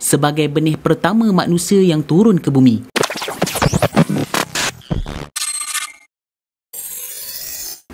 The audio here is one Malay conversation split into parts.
sebagai benih pertama manusia yang turun ke bumi.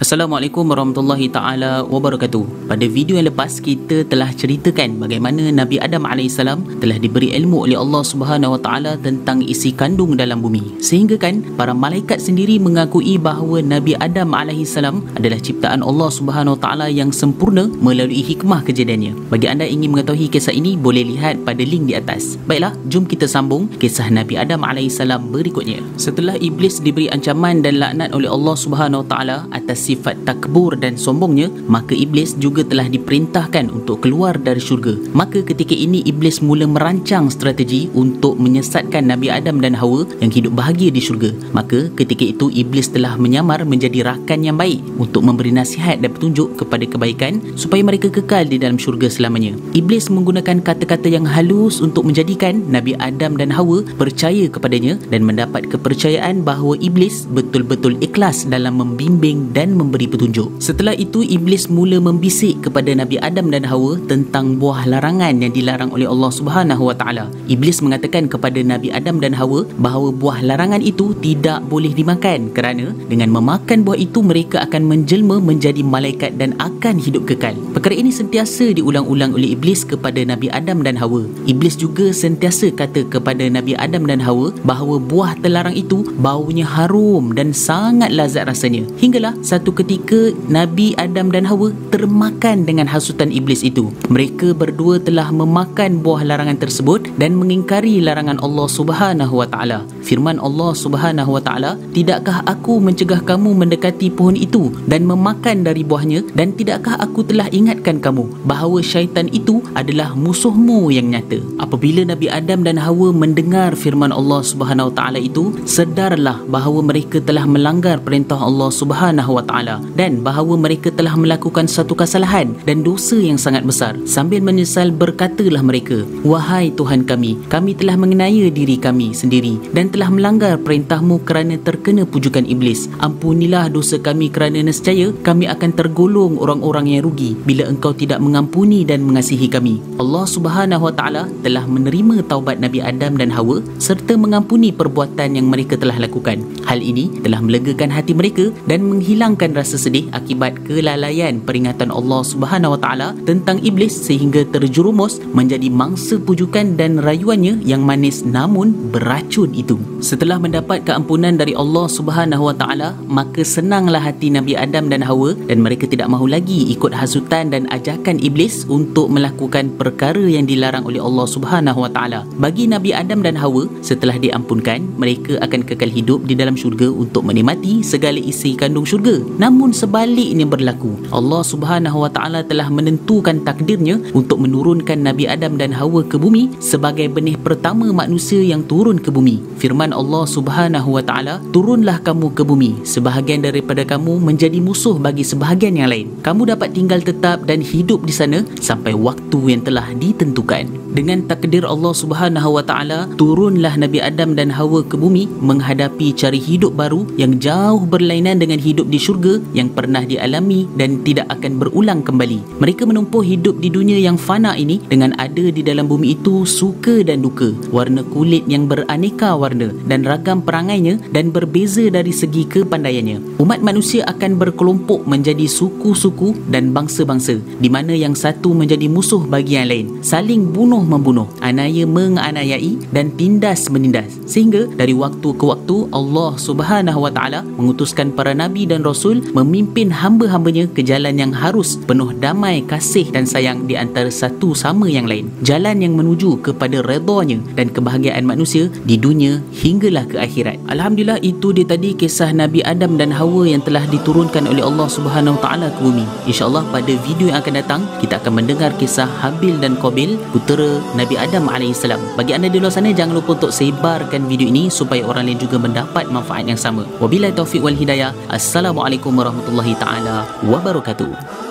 Assalamualaikum warahmatullahi ta'ala wabarakatuh. Pada video yang lepas, kita telah ceritakan bagaimana Nabi Adam AS telah diberi ilmu oleh Allah Subhanahu Wa Ta'ala tentang isi kandung dalam bumi. Sehingga kan para malaikat sendiri mengakui bahawa Nabi Adam AS adalah ciptaan Allah Subhanahu Wa Ta'ala yang sempurna melalui hikmah kejadiannya. Bagi anda ingin mengetahui kisah ini, boleh lihat pada link di atas. Baiklah, jom kita sambung kisah Nabi Adam AS berikutnya. Setelah Iblis diberi ancaman dan laknat oleh Allah Subhanahu Wa Ta'ala atas sifat takbur dan sombongnya, maka Iblis juga telah diperintahkan untuk keluar dari syurga. Maka ketika ini Iblis mula merancang strategi untuk menyesatkan Nabi Adam dan Hawa yang hidup bahagia di syurga. Maka ketika itu Iblis telah menyamar menjadi rakan yang baik untuk memberi nasihat dan petunjuk kepada kebaikan supaya mereka kekal di dalam syurga selamanya. Iblis menggunakan kata-kata yang halus untuk menjadikan Nabi Adam dan Hawa percaya kepadanya dan mendapat kepercayaan bahawa Iblis betul-betul ikhlas dalam membimbing dan memberi petunjuk. Setelah itu Iblis mula membisik kepada Nabi Adam dan Hawa tentang buah larangan yang dilarang oleh Allah Subhanahu Wa Ta'ala. Iblis mengatakan kepada Nabi Adam dan Hawa bahawa buah larangan itu tidak boleh dimakan kerana dengan memakan buah itu mereka akan menjelma menjadi malaikat dan akan hidup kekal. Perkara ini sentiasa diulang-ulang oleh Iblis kepada Nabi Adam dan Hawa. Iblis juga sentiasa kata kepada Nabi Adam dan Hawa bahawa buah terlarang itu baunya harum dan sangat lazat rasanya. Hinggalah satu ketika Nabi Adam dan Hawa termakan dengan hasutan Iblis itu. Mereka berdua telah memakan buah larangan tersebut dan mengingkari larangan Allah Subhanahu Wa Ta'ala. Firman Allah Subhanahu Wa Ta'ala, "Tidakkah aku mencegah kamu mendekati pohon itu dan memakan dari buahnya, dan tidakkah aku telah ingatkan kamu bahawa syaitan itu adalah musuhmu yang nyata?" Apabila Nabi Adam dan Hawa mendengar firman Allah Subhanahu Wa Ta'ala itu, sedarlah bahawa mereka telah melanggar perintah Allah Subhanahu Wa Ta'ala dan bahawa mereka telah melakukan satu kesalahan dan dosa yang sangat besar. Sambil menyesal berkatalah mereka, "Wahai Tuhan kami, kami telah mengenaya diri kami sendiri dan telah melanggar perintahmu kerana terkena pujukan Iblis. Ampunilah dosa kami kerana nescaya kami akan tergolong orang-orang yang rugi bila Engkau tidak mengampuni dan mengasihi kami." Allah Subhanahu Wa Ta'ala telah menerima taubat Nabi Adam dan Hawa serta mengampuni perbuatan yang mereka telah lakukan. Hal ini telah melegakan hati mereka dan menghilangkan rasa sedih akibat kelalaian peringatan Allah Subhanahu Wa Ta'ala tentang Iblis sehingga terjerumus menjadi mangsa pujukan dan rayuannya yang manis namun beracun itu. Setelah mendapat keampunan dari Allah Subhanahu Wa Ta'ala, maka senanglah hati Nabi Adam dan Hawa dan mereka tidak mahu lagi ikut hasutan dan ajakan Iblis untuk melakukan perkara yang dilarang oleh Allah Subhanahu Wa Ta'ala. Bagi Nabi Adam dan Hawa, setelah diampunkan, mereka akan kekal hidup di dalam syurga untuk menikmati segala isi kandung syurga. Namun sebaliknya berlaku. Allah Subhanahu Wa Ta'ala telah menentukan takdirnya untuk menurunkan Nabi Adam dan Hawa ke bumi sebagai benih pertama manusia yang turun ke bumi. Firman Allah Subhanahu Wa Ta'ala, "Turunlah kamu ke bumi, sebahagian daripada kamu menjadi musuh bagi sebahagian yang lain. Kamu dapat tinggal tetap dan hidup di sana sampai waktu yang telah ditentukan." Dengan takdir Allah Subhanahu Wa Ta'ala, turunlah Nabi Adam dan Hawa ke bumi menghadapi cari hidup baru yang jauh berlainan dengan hidup di syurga yang pernah dialami dan tidak akan berulang kembali. Mereka menempuh hidup di dunia yang fana ini dengan ada di dalam bumi itu suka dan duka, warna kulit yang beraneka warna dan ragam perangainya dan berbeza dari segi kepandaiannya. Umat manusia akan berkelompok menjadi suku-suku dan bangsa-bangsa di mana yang satu menjadi musuh bagi yang lain, saling bunuh-membunuh, anaya menganiayai dan tindas menindas. Sehingga dari waktu ke waktu Allah Subhanahu Wa Ta'ala mengutuskan para nabi dan rasul memimpin hamba-hambanya ke jalan yang harus penuh damai, kasih dan sayang di antara satu sama yang lain. Jalan yang menuju kepada redanya dan kebahagiaan manusia di dunia hinggalah ke akhirat. Alhamdulillah, itu dia tadi kisah Nabi Adam dan Hawa yang telah diturunkan oleh Allah Subhanahu Wa Ta'ala ke bumi. InsyaAllah pada video yang akan datang kita akan mendengar kisah Habil dan Qabil, putera Nabi Adam AS. Bagi anda di luar sana, jangan lupa untuk sebarkan video ini supaya orang lain juga mendapat manfaat yang sama. Wabillahi taufiq wal hidayah. Assalamualaikum warahmatullahi taala wabarakatuh.